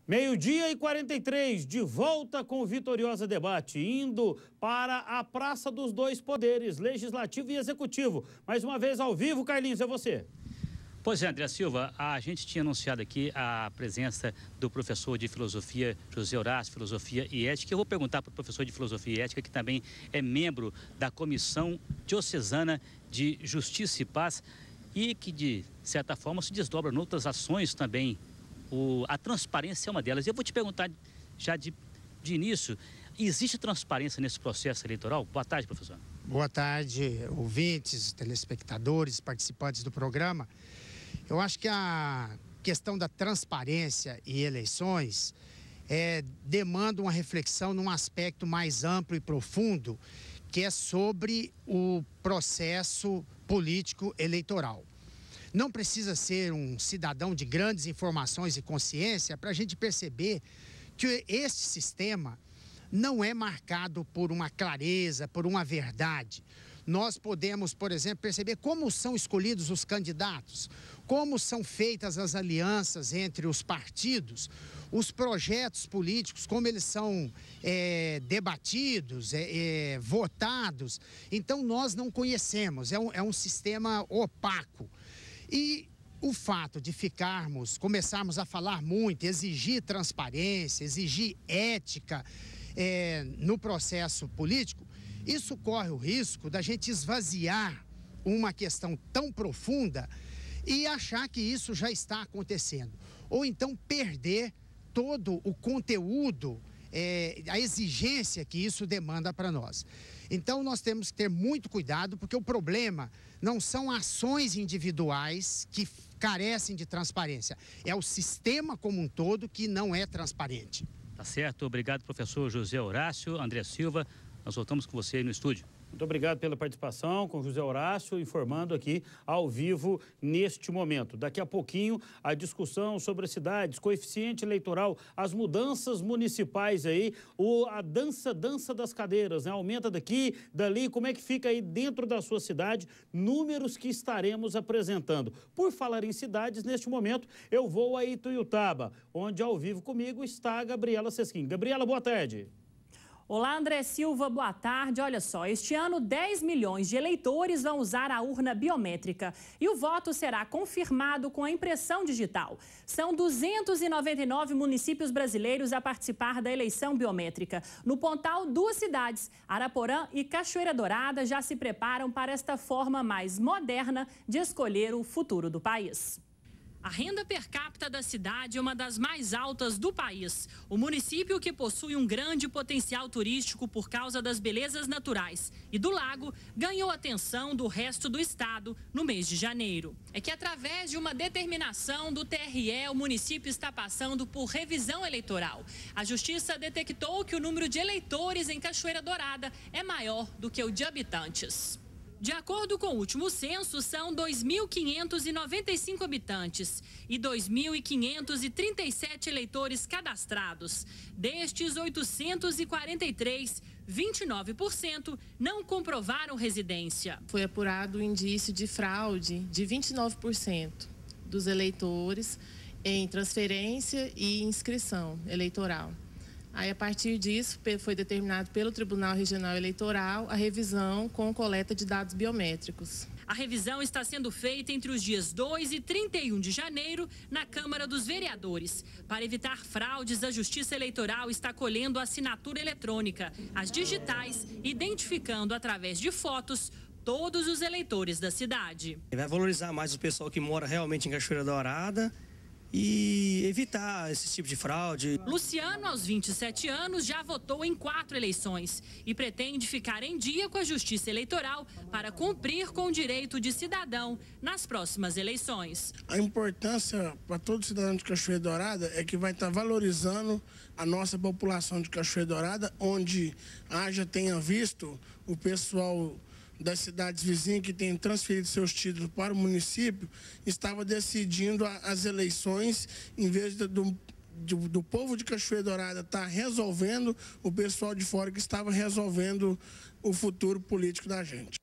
Meio-dia e 43, de volta com o Vitoriosa Debate, indo para a Praça dos Dois Poderes, Legislativo e Executivo. Mais uma vez ao vivo, Carlinhos, é você. Pois é, André Silva, a gente tinha anunciado aqui a presença do professor de Filosofia, José Horácio, Filosofia e Ética. Eu vou perguntar para o professor de Filosofia e Ética, que também é membro da Comissão Diocesana de Justiça e Paz e que, de certa forma, se desdobra em outras ações também. A transparência é uma delas. Eu vou te perguntar já de início, existe transparência nesse processo eleitoral? Boa tarde, professor. Boa tarde, ouvintes, telespectadores, participantes do programa. Eu acho que a questão da transparência e eleições demanda uma reflexão num aspecto mais amplo e profundo, que é sobre o processo político eleitoral. Não precisa ser um cidadão de grandes informações e consciência para a gente perceber que este sistema não é marcado por uma clareza, por uma verdade. Nós podemos, por exemplo, perceber como são escolhidos os candidatos, como são feitas as alianças entre os partidos, os projetos políticos, como eles são debatidos, votados. Então, nós não conhecemos, é um sistema opaco. E o fato de começarmos a falar muito, exigir transparência, exigir ética no processo político, isso corre o risco da gente esvaziar uma questão tão profunda e achar que isso já está acontecendo. Ou então perder todo o conteúdo, a exigência que isso demanda para nós. Então, nós temos que ter muito cuidado, porque o problema não são ações individuais que carecem de transparência. É o sistema como um todo que não é transparente. Tá certo. Obrigado, professor José Horácio. André Silva, nós voltamos com você aí no estúdio. Muito obrigado pela participação com José Horácio, informando aqui ao vivo neste momento. Daqui a pouquinho, a discussão sobre as cidades, coeficiente eleitoral, as mudanças municipais aí, a dança das cadeiras, né? Aumenta daqui, dali, como é que fica aí dentro da sua cidade, números que estaremos apresentando. Por falar em cidades, neste momento, eu vou a Ituiutaba, onde ao vivo comigo está a Gabriela Sesquim. Gabriela, boa tarde. Olá, André Silva, boa tarde. Olha só, este ano 10 milhões de eleitores vão usar a urna biométrica e o voto será confirmado com a impressão digital. São 299 municípios brasileiros a participar da eleição biométrica. No Pontal, 2 cidades, Araporã e Cachoeira Dourada, já se preparam para esta forma mais moderna de escolher o futuro do país. A renda per capita da cidade é uma das mais altas do país. O município, que possui um grande potencial turístico por causa das belezas naturais e do lago, ganhou atenção do resto do estado no mês de janeiro. É que, através de uma determinação do TRE, o município está passando por revisão eleitoral. A Justiça detectou que o número de eleitores em Cachoeira Dourada é maior do que o de habitantes. De acordo com o último censo, são 2.595 habitantes e 2.537 eleitores cadastrados. Destes 843, 29% não comprovaram residência. Foi apurado o indício de fraude de 29% dos eleitores em transferência e inscrição eleitoral. Aí, a partir disso, foi determinado pelo Tribunal Regional Eleitoral a revisão com coleta de dados biométricos. A revisão está sendo feita entre os dias 2 e 31 de janeiro na Câmara dos Vereadores. Para evitar fraudes, a Justiça Eleitoral está colhendo a assinatura eletrônica, as digitais, identificando através de fotos todos os eleitores da cidade. Vai valorizar mais o pessoal que mora realmente em Cachoeira Dourada e evitar esse tipo de fraude. Luciano, aos 27 anos, já votou em 4 eleições e pretende ficar em dia com a Justiça Eleitoral para cumprir com o direito de cidadão nas próximas eleições. A importância para todo cidadão de Cachoeira Dourada é que vai estar valorizando a nossa população de Cachoeira Dourada, onde tenha visto o pessoal das cidades vizinhas que têm transferido seus títulos para o município, estava decidindo as eleições, em vez do povo de Cachoeira Dourada estar resolvendo, o pessoal de fora que estava resolvendo o futuro político da gente.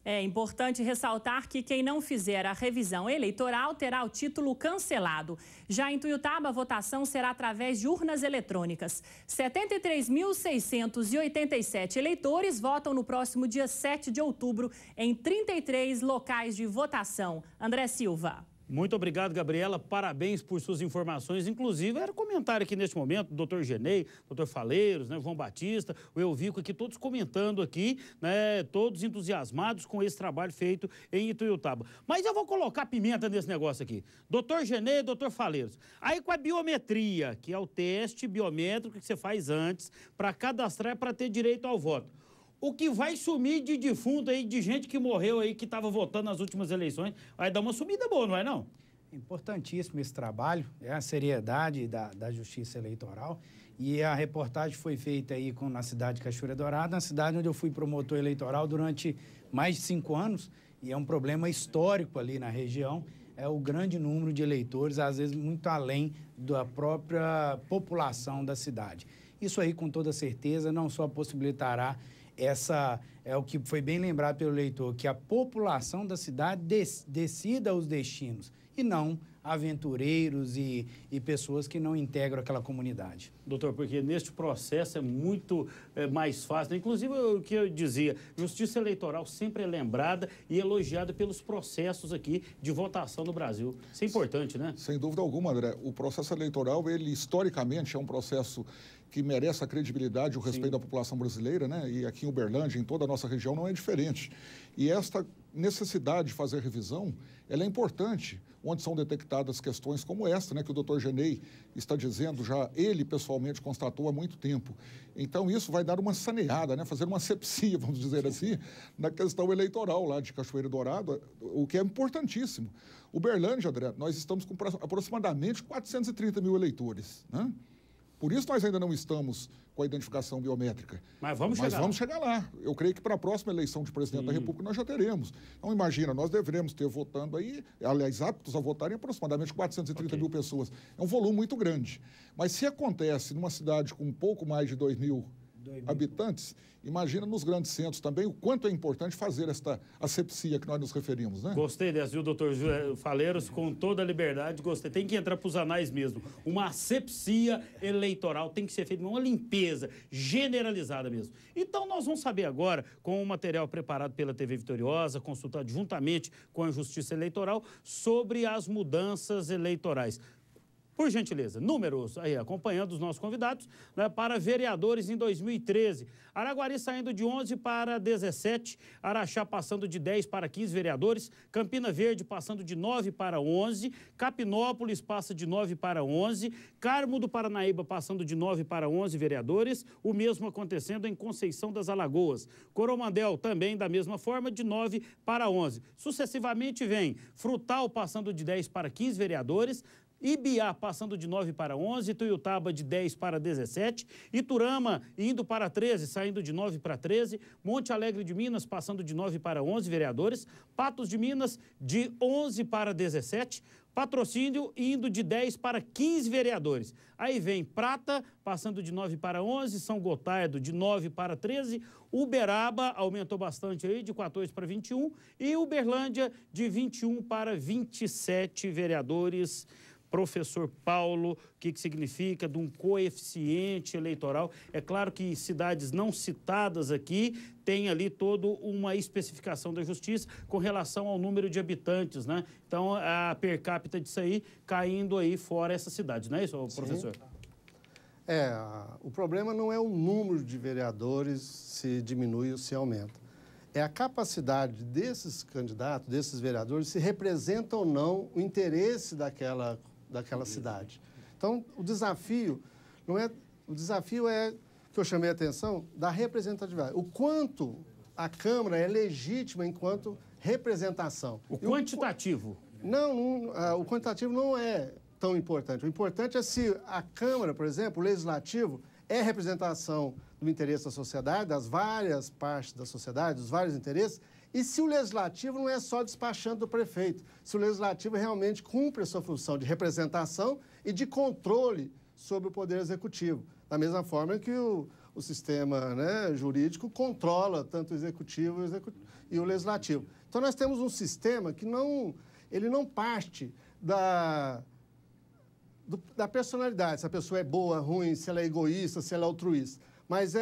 É importante ressaltar que quem não fizer a revisão eleitoral terá o título cancelado. Já em Tuiutaba, a votação será através de urnas eletrônicas. 73.687 eleitores votam no próximo dia 7 de outubro em 33 locais de votação. André Silva. Muito obrigado, Gabriela. Parabéns por suas informações. Inclusive, era comentário aqui neste momento do doutor Genei, doutor Faleiros, né, João Batista, o Elvico aqui, todos comentando aqui, né, todos entusiasmados com esse trabalho feito em Ituiutaba. Mas eu vou colocar pimenta nesse negócio aqui. Doutor Genei, doutor Faleiros. Aí com a biometria, que é o teste biométrico que você faz antes para cadastrar para ter direito ao voto. O que vai sumir de defunto aí, de gente que morreu aí, que estava votando nas últimas eleições, vai dar uma sumida boa, não é não? Importantíssimo esse trabalho, é a seriedade da Justiça Eleitoral, e a reportagem foi feita aí na cidade de Cachoeira Dourada, na cidade onde eu fui promotor eleitoral durante mais de 5 anos, e é um problema histórico ali na região, é o grande número de eleitores, às vezes muito além da própria população da cidade. Isso aí, com toda certeza, não só possibilitará essa é o que foi bem lembrado pelo eleitor, que a população da cidade decida os destinos e não aventureiros e pessoas que não integram aquela comunidade. Doutor, porque neste processo é muito mais fácil, né? Inclusive o que eu dizia, justiça eleitoral sempre é lembrada e elogiada pelos processos aqui de votação no Brasil. Isso é importante, né? Sem dúvida alguma, André. O processo eleitoral, ele historicamente é um processo que merece a credibilidade e o respeito da população brasileira, né? E aqui em Uberlândia, em toda a nossa região, não é diferente. E esta necessidade de fazer revisão, ela é importante, onde são detectadas questões como esta, né, que o doutor Genei está dizendo, já ele pessoalmente constatou há muito tempo. Então, isso vai dar uma saneada, né, fazer uma asepsia, vamos dizer assim, na questão eleitoral lá de Cachoeira Dourada, o que é importantíssimo. Uberlândia, André, nós estamos com aproximadamente 430 mil eleitores, né? Por isso nós ainda não estamos com a identificação biométrica. Mas vamos chegar lá. Eu creio que para a próxima eleição de presidente da República nós já teremos. Então, imagina, nós deveremos ter votando aí, aliás, aptos a votarem aproximadamente 430 mil pessoas. É um volume muito grande. Mas se acontece numa cidade com um pouco mais de 2 mil habitantes, imagina nos grandes centros também o quanto é importante fazer esta asepsia que nós nos referimos, né? Gostei dessa, viu, doutor Faleiros, com toda a liberdade, gostei. Tem que entrar para os anais mesmo. Uma asepsia eleitoral tem que ser feita, uma limpeza generalizada mesmo. Então, nós vamos saber agora, com o material preparado pela TV Vitoriosa, consultado juntamente com a Justiça Eleitoral, sobre as mudanças eleitorais. Por gentileza, números aí, acompanhando os nossos convidados, né, para vereadores em 2013. Araguari saindo de 11 para 17, Araxá passando de 10 para 15 vereadores, Campina Verde passando de 9 para 11, Capinópolis passa de 9 para 11, Carmo do Paranaíba passando de 9 para 11 vereadores, o mesmo acontecendo em Conceição das Alagoas. Coromandel também da mesma forma, de 9 para 11. Sucessivamente vem Frutal passando de 10 para 15 vereadores, Ibiá passando de 9 para 11, Tuiutaba de 10 para 17, Iturama indo para 13, saindo de 9 para 13, Monte Alegre de Minas passando de 9 para 11 vereadores, Patos de Minas de 11 para 17, Patrocínio indo de 10 para 15 vereadores. Aí vem Prata passando de 9 para 11, São Gotardo de 9 para 13, Uberaba aumentou bastante aí de 14 para 21 e Uberlândia de 21 para 27 vereadores. Professor Paulo, o que significa de um coeficiente eleitoral? É claro que cidades não citadas aqui têm ali toda uma especificação da Justiça com relação ao número de habitantes, né? Então, a per capita disso aí caindo aí fora essa cidade, não é isso, professor? O problema não é o número de vereadores se diminui ou se aumenta. É a capacidade desses candidatos, desses vereadores, se representam ou não o interesse daquela cidade. Então, o desafio é que eu chamei a atenção da representatividade. O quanto a Câmara é legítima enquanto representação. O quantitativo? O quantitativo não é tão importante. O importante é se a Câmara, por exemplo, o Legislativo, é representação do interesse da sociedade, das várias partes da sociedade, dos vários interesses, e se o Legislativo não é só despachante do prefeito, se o Legislativo realmente cumpre a sua função de representação e de controle sobre o Poder Executivo. Da mesma forma que o o sistema, né, jurídico controla tanto o executivo e o legislativo. Então, nós temos um sistema que ele não parte da personalidade, se a pessoa é boa, ruim, se ela é egoísta, se ela é altruísta. Mas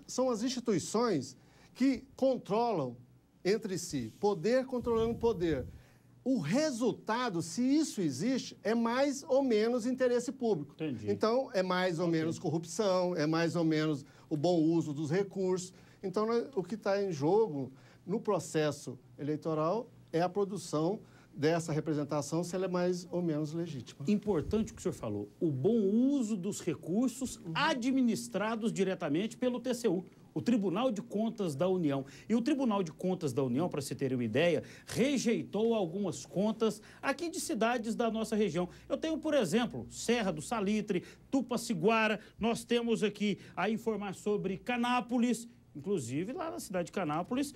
são as instituições que controlam entre si, poder controlando poder. O resultado, se isso existe, é mais ou menos interesse público. Entendi. Então, é mais ou menos corrupção, é mais ou menos o bom uso dos recursos. Então, o que está em jogo no processo eleitoral é a produção dessa representação, se ela é mais ou menos legítima. Importante o que o senhor falou, o bom uso dos recursos administrados diretamente pelo TCU, o Tribunal de Contas da União. E o Tribunal de Contas da União, para se terem uma ideia, rejeitou algumas contas aqui de cidades da nossa região. Eu tenho, por exemplo, Serra do Salitre, Tupaciguara, nós temos aqui a informar sobre Canápolis. Inclusive, lá na cidade de Canápolis,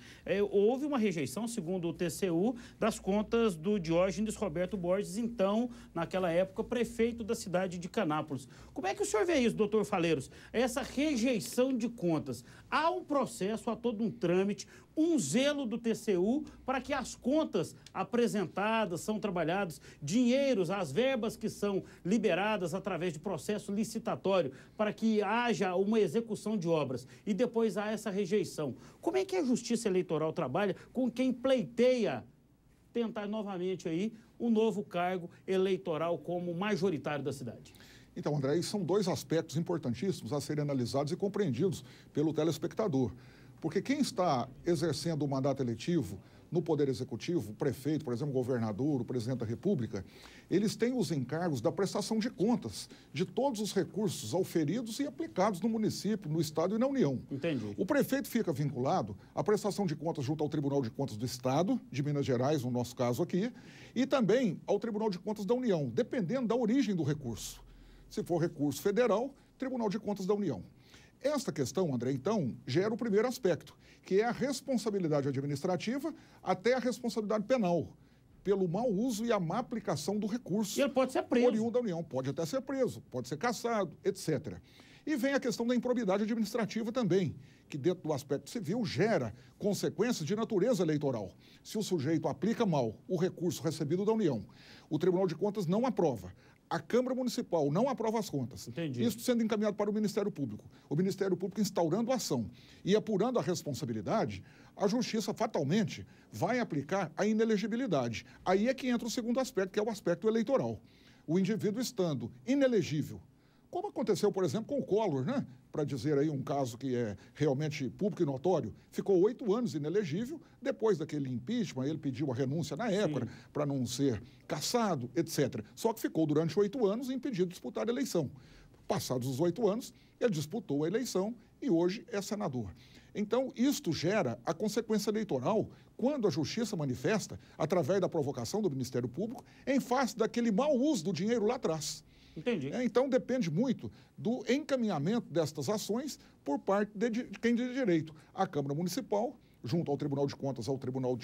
houve uma rejeição, segundo o TCU, das contas do Diógenes Roberto Borges, então, naquela época, prefeito da cidade de Canápolis. Como é que o senhor vê isso, doutor Faleiros? Essa rejeição de contas. Há um processo, há todo um trâmite, um zelo do TCU para que as contas apresentadas, são trabalhadas, dinheiros, as verbas que são liberadas através de processo licitatório, para que haja uma execução de obras e depois há essa rejeição. Como é que a Justiça Eleitoral trabalha com quem pleiteia tentar novamente aí um novo cargo eleitoral como majoritário da cidade? Então, André, são dois aspectos importantíssimos a serem analisados e compreendidos pelo telespectador. Porque quem está exercendo o mandato eletivo no Poder Executivo, o prefeito, por exemplo, o governador, o presidente da República, eles têm os encargos da prestação de contas de todos os recursos auferidos e aplicados no município, no Estado e na União. Entendi. O prefeito fica vinculado à prestação de contas junto ao Tribunal de Contas do Estado, de Minas Gerais, no nosso caso aqui, e também ao Tribunal de Contas da União, dependendo da origem do recurso. Se for recurso federal, Tribunal de Contas da União. Esta questão, André, então, gera o primeiro aspecto, que é a responsabilidade administrativa até a responsabilidade penal, pelo mau uso e a má aplicação do recurso. E ele pode ser preso. Oriundo da União, pode até ser preso, pode ser cassado, etc. E vem a questão da improbidade administrativa também, que dentro do aspecto civil gera consequências de natureza eleitoral. Se o sujeito aplica mal o recurso recebido da União, o Tribunal de Contas não aprova, a Câmara Municipal não aprova as contas. Entendi. Isso sendo encaminhado para o Ministério Público. O Ministério Público instaurando a ação e apurando a responsabilidade, a Justiça fatalmente vai aplicar a inelegibilidade. Aí é que entra o segundo aspecto, que é o aspecto eleitoral. O indivíduo estando inelegível, como aconteceu, por exemplo, com o Collor, né? Para dizer aí um caso que é realmente público e notório, ficou 8 anos inelegível, depois daquele impeachment, ele pediu a renúncia na época para não ser cassado, etc. Só que ficou durante 8 anos impedido de disputar a eleição. Passados os 8 anos, ele disputou a eleição e hoje é senador. Então, isto gera a consequência eleitoral quando a Justiça manifesta, através da provocação do Ministério Público, em face daquele mau uso do dinheiro lá atrás. Entendi. Então, depende muito do encaminhamento destas ações por parte de quem de direito. A Câmara Municipal, junto ao Tribunal de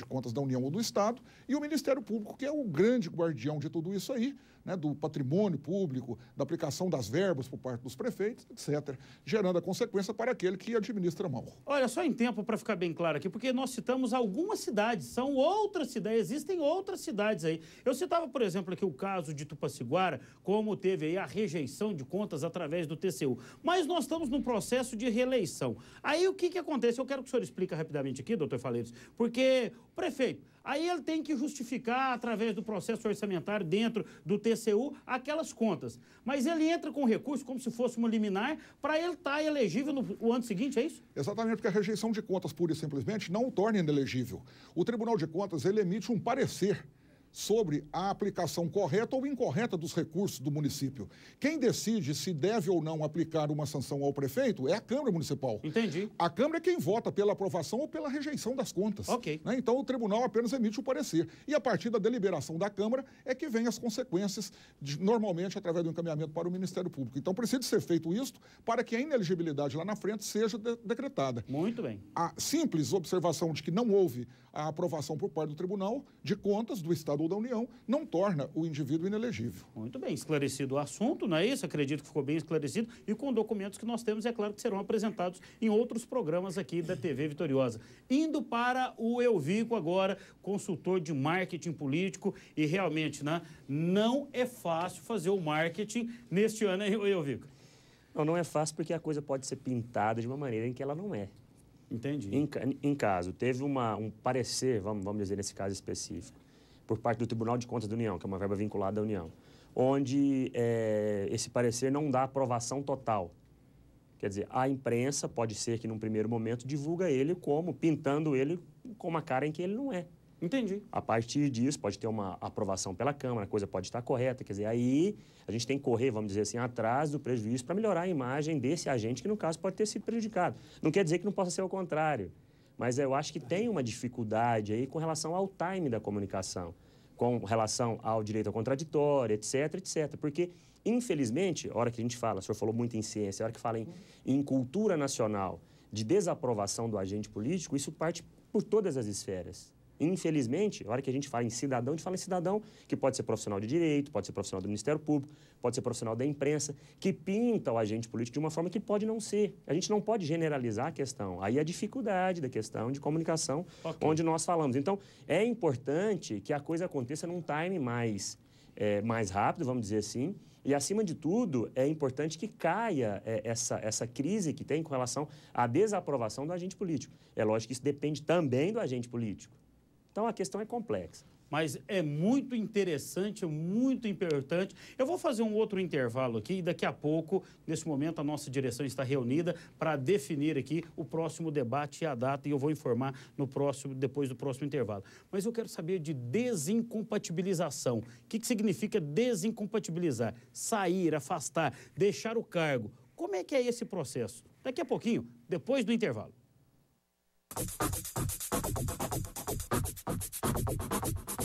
Contas da União ou do Estado, e o Ministério Público, que é o grande guardião de tudo isso aí, né, do patrimônio público, da aplicação das verbas por parte dos prefeitos, etc., gerando a consequência para aquele que administra mal. Olha, só em tempo para ficar bem claro aqui, porque nós citamos algumas cidades, são outras cidades, existem outras cidades aí. Eu citava, por exemplo, aqui o caso de Tupaciguara, como teve aí a rejeição de contas através do TCU. Mas nós estamos num processo de reeleição. Aí o que acontece? Eu quero que o senhor explique rapidamente aqui, doutor Faleiros, porque o prefeito, aí ele tem que justificar, através do processo orçamentário dentro do TCU, aquelas contas. Mas ele entra com recurso, como se fosse uma liminar, para ele estar elegível no ano seguinte, é isso? Exatamente, porque a rejeição de contas, pura e simplesmente, não o torna inelegível. O Tribunal de Contas, ele emite um parecer sobre a aplicação correta ou incorreta dos recursos do município. Quem decide se deve ou não aplicar uma sanção ao prefeito é a Câmara Municipal. Entendi. A Câmara é quem vota pela aprovação ou pela rejeição das contas. Ok. Né? Então, o tribunal apenas emite o parecer. E a partir da deliberação da Câmara é que vem as consequências, normalmente através do encaminhamento para o Ministério Público. Então, precisa ser feito isto para que a inelegibilidade lá na frente seja decretada. Muito bem. A simples observação de que não houve a aprovação por parte do Tribunal de Contas do Estado da União, não torna o indivíduo inelegível. Muito bem, esclarecido o assunto, não é isso? Acredito que ficou bem esclarecido e com documentos que nós temos, é claro que serão apresentados em outros programas aqui da TV Vitoriosa. Indo para o Elvico agora, consultor de marketing político, e realmente, né, não é fácil fazer o marketing neste ano, hein, Elvico? Não é fácil porque a coisa pode ser pintada de uma maneira em que ela não é. Entendi. Em caso, teve um parecer, vamos dizer nesse caso específico, por parte do Tribunal de Contas da União, que é uma verba vinculada à União, onde esse parecer não dá aprovação total. Quer dizer, a imprensa pode ser que num primeiro momento divulga ele pintando ele com uma cara em que ele não é. Entendi. A partir disso, pode ter uma aprovação pela Câmara, a coisa pode estar correta. Quer dizer, aí a gente tem que correr, vamos dizer assim, atrás do prejuízo para melhorar a imagem desse agente que, no caso, pode ter sido prejudicado. Não quer dizer que não possa ser o contrário, mas eu acho que tem uma dificuldade aí com relação ao time da comunicação, com relação ao direito ao contraditório, etc, etc. Porque, infelizmente, a hora que a gente fala, o senhor falou muito em ciência, a hora que fala em cultura nacional de desaprovação do agente político, isso parte por todas as esferas. Infelizmente, a hora que a gente fala em cidadão, a gente fala em cidadão que pode ser profissional de direito, pode ser profissional do Ministério Público, pode ser profissional da imprensa, que pinta o agente político de uma forma que pode não ser. A gente não pode generalizar a questão. Aí a dificuldade da questão de comunicação, onde nós falamos. Então, é importante que a coisa aconteça num time mais rápido, vamos dizer assim, e, acima de tudo, é importante que caia essa crise que tem com relação à desaprovação do agente político. É lógico que isso depende também do agente político. Então, a questão é complexa. Mas é muito interessante, muito importante. Eu vou fazer um outro intervalo aqui e daqui a pouco, nesse momento, a nossa direção está reunida para definir aqui o próximo debate e a data, e eu vou informar depois do próximo intervalo. Mas eu quero saber de desincompatibilização. O que significa desincompatibilizar? Sair, afastar, deixar o cargo. Como é que é esse processo? Daqui a pouquinho, depois do intervalo.